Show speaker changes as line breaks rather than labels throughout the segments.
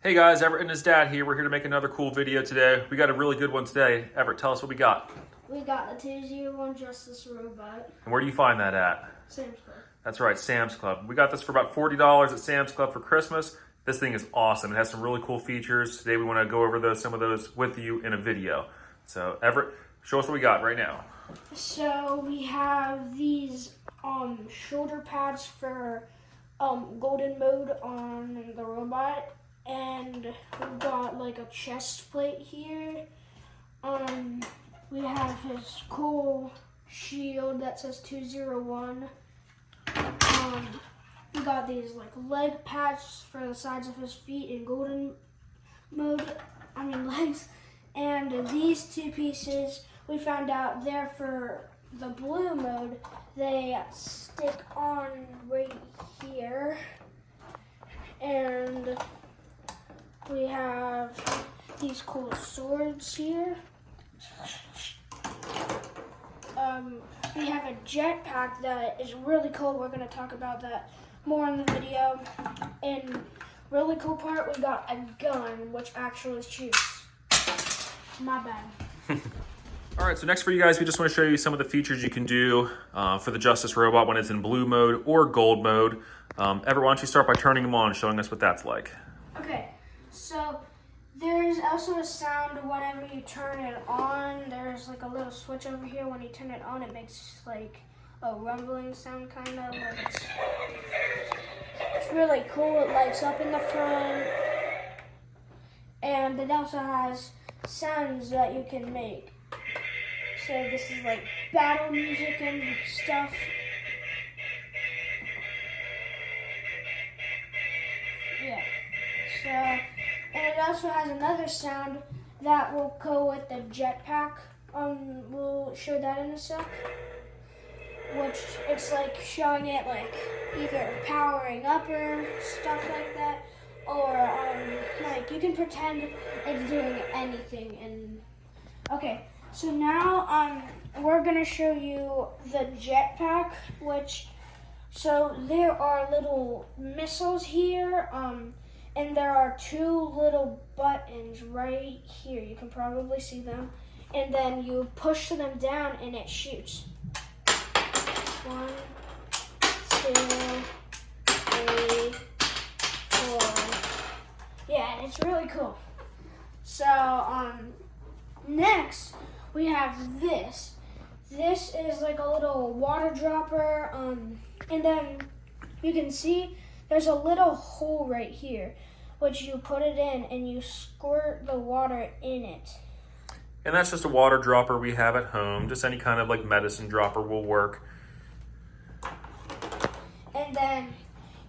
Hey guys, Everett and his dad here. We're here to make another cool video today. We got a really good one today. Everett, tell us what we got.
We got the 201 Justice Robot.
And where do you find that at?
Sam's Club.
That's right, Sam's Club. We got this for about $40 at Sam's Club for Christmas. This thing is awesome. It has some really cool features. Today we want to go over some of those with you in a video. So Everett, show us what we got right now.
So we have these shoulder pads for golden mode on the robot. And we've got like a chest plate here. We have his cool shield that says 201. We got these like leg pads for the sides of his feet in golden mode, legs. And these two pieces, we found out they're for the blue mode. They stick on right here. And we have these cool swords here. We have a jetpack that is really cool. We're going to talk about that more in the video. And really cool part, we got a gun which actually shoots. My bad.
All right, so next for you guys, we just want to show you some of the features you can do for the Justice Robot when it's in blue mode or gold mode. Everett, why don't you start by turning them on and showing us what that's like.
Okay. So there's also a sound whenever you turn it on. There's like a little switch over here. When you turn it on, it makes like a rumbling sound kind of. It's really cool. It lights up in the front. And it also has sounds that you can make. So this is like battle music and stuff. Yeah. So. And it also has another sound that will go with the jetpack. We'll show that in a sec. Which it's like showing it like either powering up or stuff like that, or like you can pretend it's doing anything. And okay, so now we're gonna show you the jetpack. So there are little missiles here. And there are two little buttons right here. You can probably see them. And then you push them down and it shoots. 1, 2, 3, 4. Yeah, and it's really cool. So, next we have this. This is like a little water dropper. And then you can see there's a little hole right here, which you put it in and you squirt the water in it.
And that's just a water dropper we have at home. Just any kind of like medicine dropper will work.
And then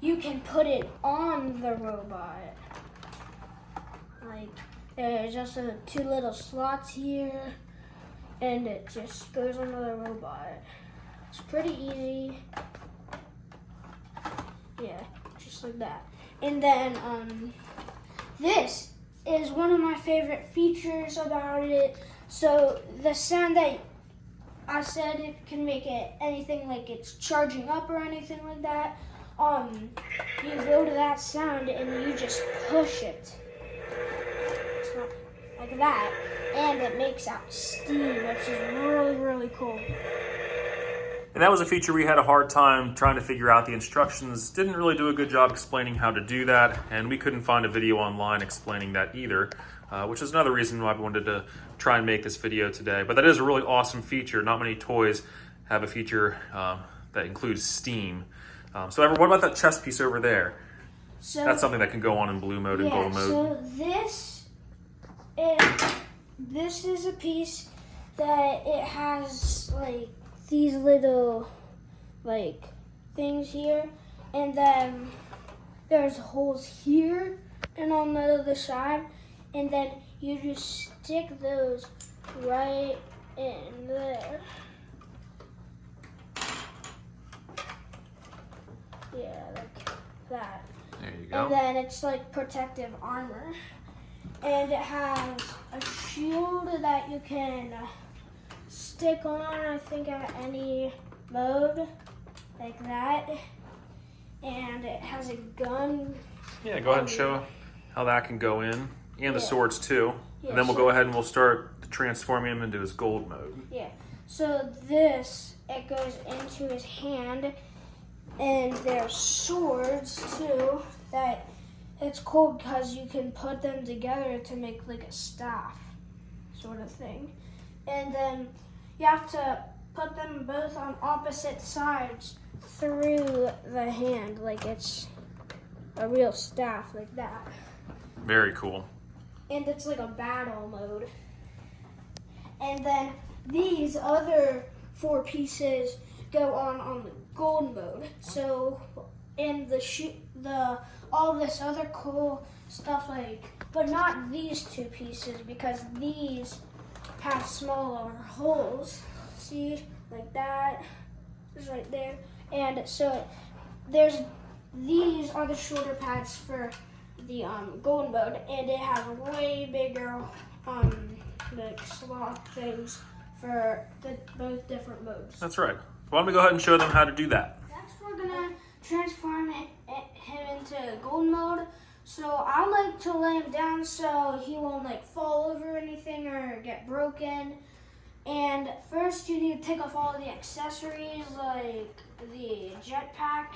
you can put it on the robot. Like there's just two little slots here and it just goes onto the robot. It's pretty easy. Yeah. Just like that. And then this is one of my favorite features about it. So the sound that I said, it can make it anything like it's charging up or anything like that. You go to that sound and you just push it. It's not like that. And it makes out steam, which is really, really cool.
And that was a feature we had a hard time trying to figure out. The instructions didn't really do a good job explaining how to do that, and we couldn't find a video online explaining that either, which is another reason why I wanted to try and make this video today. But that is a really awesome feature. Not many toys have a feature that includes steam. So Everett, what about that chest piece over there? So that's something that can go on in blue mode and gold mode.
So this is a piece that it has like these little like things here, and then there's holes here and on the other side, and then you just stick those right in there. Yeah, like that.
There you go.
And then it's like protective armor, and it has a shield that you can stick on, I think, at any mode, like that. And it has a gun
Yeah, go ahead and show how that can go in, and the
Yeah.
swords too.
Yeah,
And then we'll
so-
go ahead and we'll start transforming him into his gold mode.
Yeah. So this, it goes into his hand, and there's swords too that it's cool because you can put them together to make like a staff sort of thing. And then you have to put them both on opposite sides through the hand, like it's a real staff like that.
Very cool.
And it's like a battle mode. And then these other 4 pieces go on the gold mode. So in the all this other cool stuff, like, but not these 2 pieces because these have smaller holes. See, like that, just right there. And so these are the shoulder pads for the gold mode, and it has way bigger like slot things for both different modes.
That's right. Why don't we go ahead and show them how to do that?
Next, we're gonna transform him into gold mode. So I like to lay him down so he won't like fall over anything or get broken. And first, you need to take off all the accessories like the jetpack.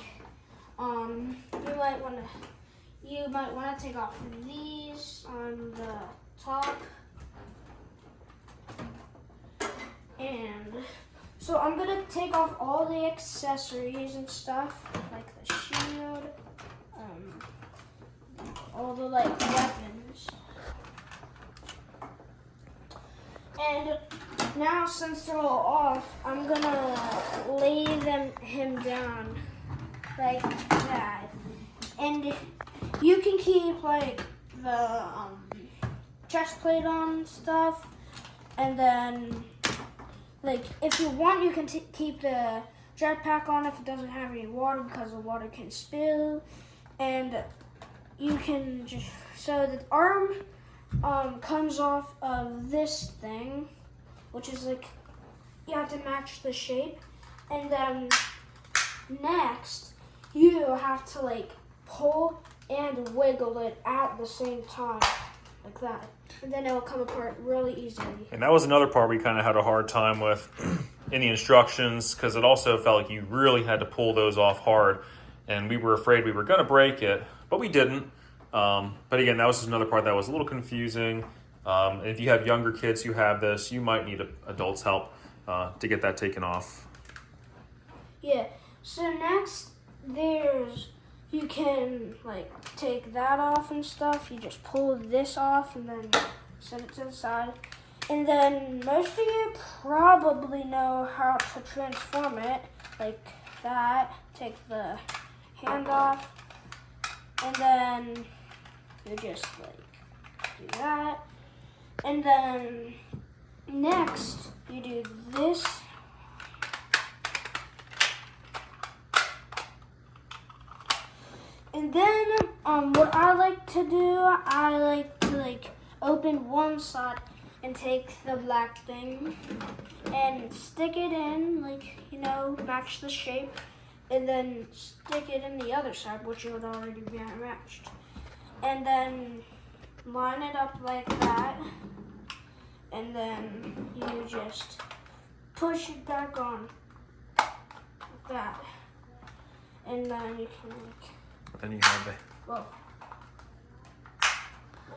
You might want to take off these on the top. And so I'm gonna take off all the accessories and stuff, like the shield, all the like weapons. And now since they're all off, I'm gonna lay him down like that. And you can keep like the chest plate on and stuff, and then like if you want, you can keep the jetpack on if it doesn't have any water because the water can spill. And you can just, so the arm comes off of this thing, which is like, you have to match the shape. And then next, you have to like pull and wiggle it at the same time, like that. And then it will come apart really easily.
And that was another part we kind of had a hard time with in the instructions, because it also felt like you really had to pull those off hard. And we were afraid we were going to break it, but we didn't. But again, that was just another part that was a little confusing. If you have younger kids who have this, you might need adults' help to get that taken off.
Yeah, so next you can like take that off and stuff. You just pull this off and then set it to the side. And then most of you probably know how to transform it, like that. Take the hand off, and then you just like do that. And then next you do this. And then what I like to do, I like to like open one side and take the black thing and stick it in, like, you know, match the shape, and then stick it in the other side, which would already be matched. And then line it up like that, and then you just push it back on like that. And then you can like,
Then you have the...
whoa.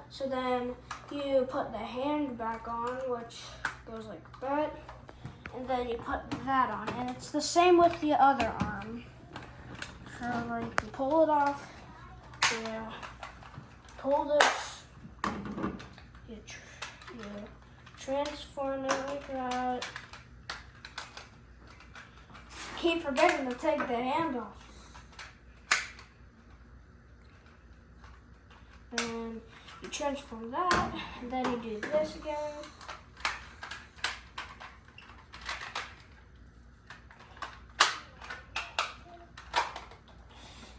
So then you put the hand back on, which goes like that, and then you put that on, and it's the same with the other arm. So like you pull it off, you pull this, you transform it like that. Keep forgetting to take the hand off. And you transform that, and then you do this again.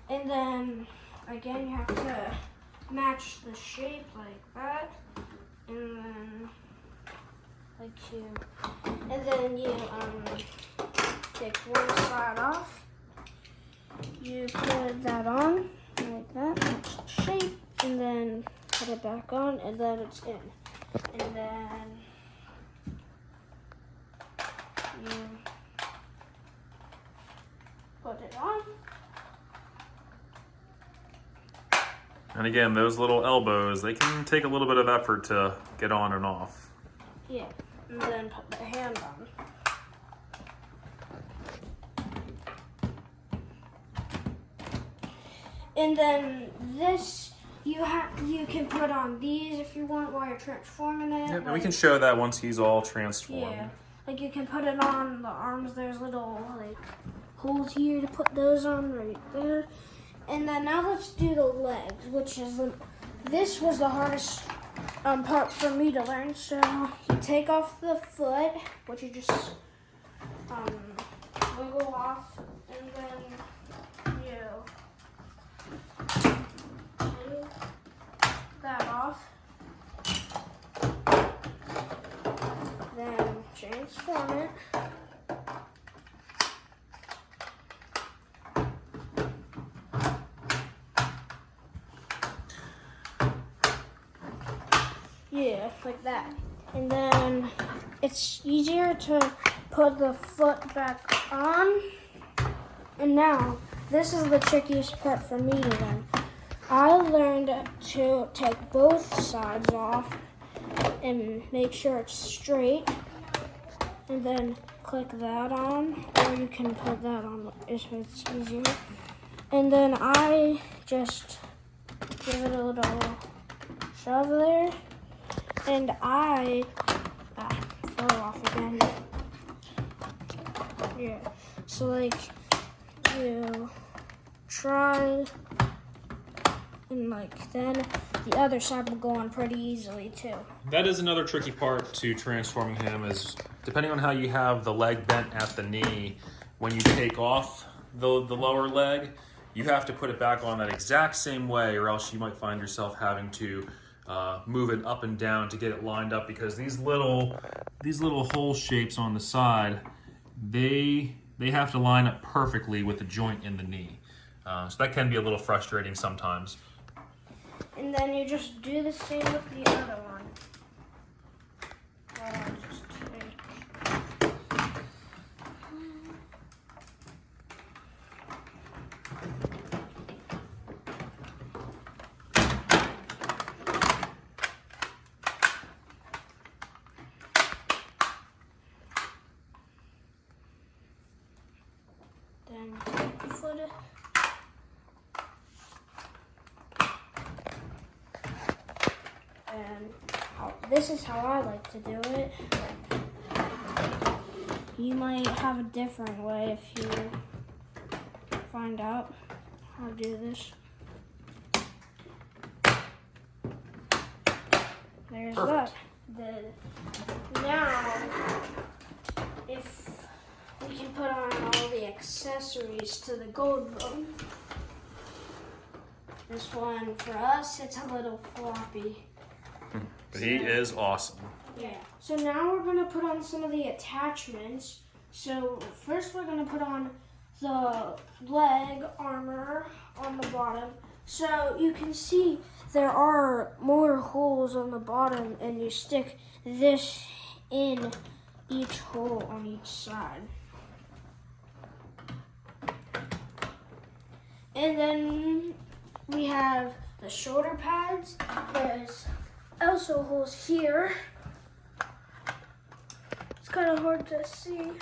And then again you have to match the shape like that. And then like you, and then you take one side off. You put that on like that, match the shape. and then put it back on, and then it's in. And then you put it on.
And again, those little elbows, they can take a little bit of effort to get on and off.
Yeah, and then put the hand on. And then this, you can put on these if you want while you're transforming it.
Yep, and we can show that once he's all transformed.
Yeah, like you can put it on the arms. There's little like holes here to put those on right there. And then now let's do the legs, which is this was the hardest part for me to learn. So you take off the foot, which you just wiggle off, and then you take that off. Then transform it. Yeah, like that. And then it's easier to put the foot back on. And now, this is the trickiest part for me to learn. I learned to take both sides off and make sure it's straight. And then click that on, or you can put that on if it's easier. And then I just give it a little shove there. And I fell off again. Yeah. So like you try, and like then the other side will go on pretty easily too.
That is another tricky part to transforming him, is depending on how you have the leg bent at the knee, when you take off the lower leg, you have to put it back on that exact same way, or else you might find yourself having to move it up and down to get it lined up, because these little hole shapes on the side, they have to line up perfectly with the joint in the knee. So that can be a little frustrating sometimes.
And then you just do the same with the other one. Then foot it. And this is how I like to do it. You might have a different way if you find out how to do this. There's
Perfect.
that. Now, if we can put on all the accessories to the gold one. This one, for us, it's a little floppy.
But he is awesome.
Yeah. So now we're going to put on some of the attachments. So first we're going to put on the leg armor on the bottom. So you can see there are more holes on the bottom, and you stick this in each hole on each side. And then we have the shoulder pads. There's also holes here. It's kind of hard to see. You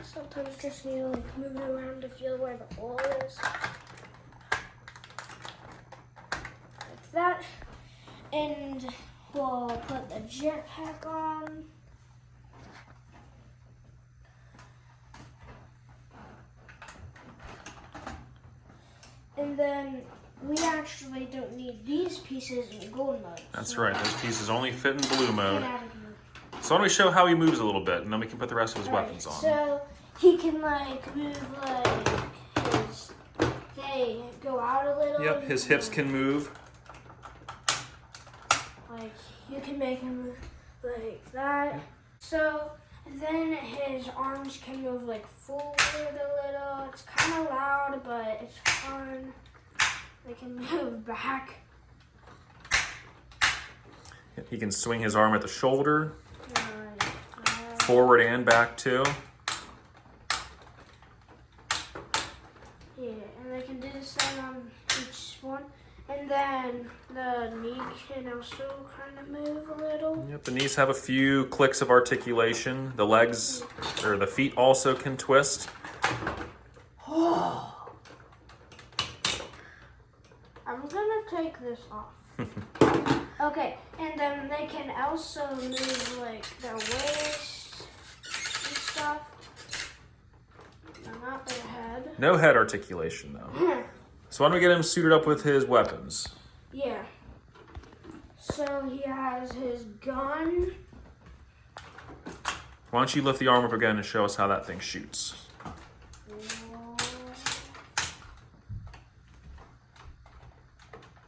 sometimes just need to like move it around to feel where the hole is. Like that. And we'll put the jetpack on. And then we actually don't need these pieces in gold mode.
That's right. Those pieces only fit in blue mode.
Get out of here.
So why don't we show how he moves a little bit, and then we can put the rest of his
Alright,
weapons on.
So he can like move like his, they go out a little.
Yep, his hips can move.
Like you can make him move like that. So then his arms can move like forward a little. It's kind of loud, but it's fun. they can move back.
He can swing his arm at the shoulder,
Right.
forward and back too.
Yeah, and they can do the same on each one. And then the knee can also kind of move a little.
Yep, the knees have a few clicks of articulation. The legs, or the feet also can twist.
I'm gonna take this off. Okay, and then they can also move like their waist and stuff. No, not their head.
No head articulation though. So why don't we get him suited up with his weapons?
Yeah. So he has his gun.
Why don't you lift the arm up again and show us how that thing shoots?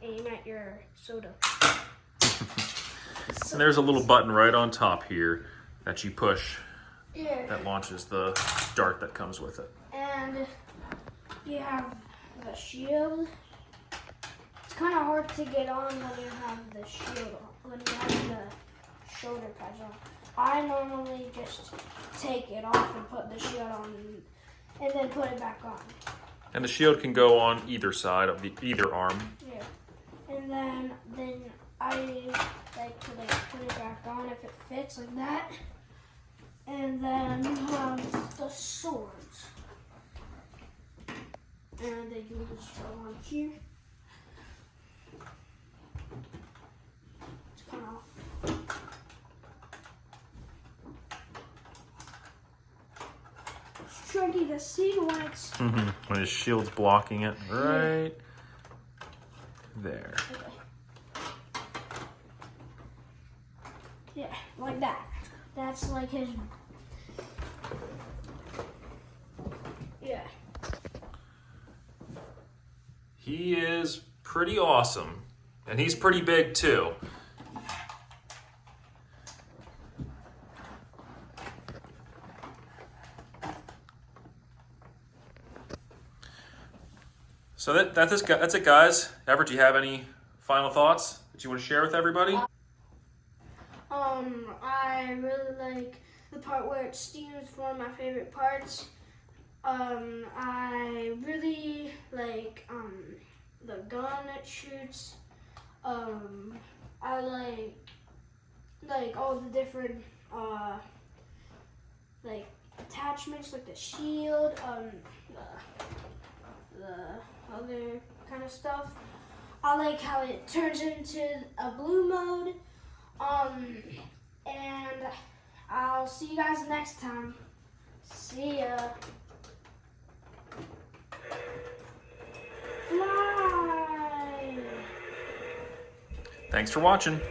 Aim at your soda.
And there's a little button right on top here that you push
Yeah.
that launches the dart that comes with it.
And you have the shield. It's kind of hard to get on when you have the shield on, when you have the shoulder pads on. I normally just take it off and put the shield on and then put it back on.
And the shield can go on either side of either arm.
Yeah. And then I like to put it back on if it fits like that. And then you have the swords. And they can just go on here. It's kind of tricky to see when it's
When his shield's blocking it, right there.
yeah, like that. That's like his. Yeah.
He is pretty awesome. And he's pretty big too. So that's it, guys. Everett, do you have any final thoughts that you want to share with everybody?
I really like the part where it steams. One of my favorite parts. I really like the gun it shoots. I like all the different like attachments, like the shield, the other kind of stuff. I like how it turns into a blue mode. And I'll see you guys next time. See ya. Fly.
Thanks for watching.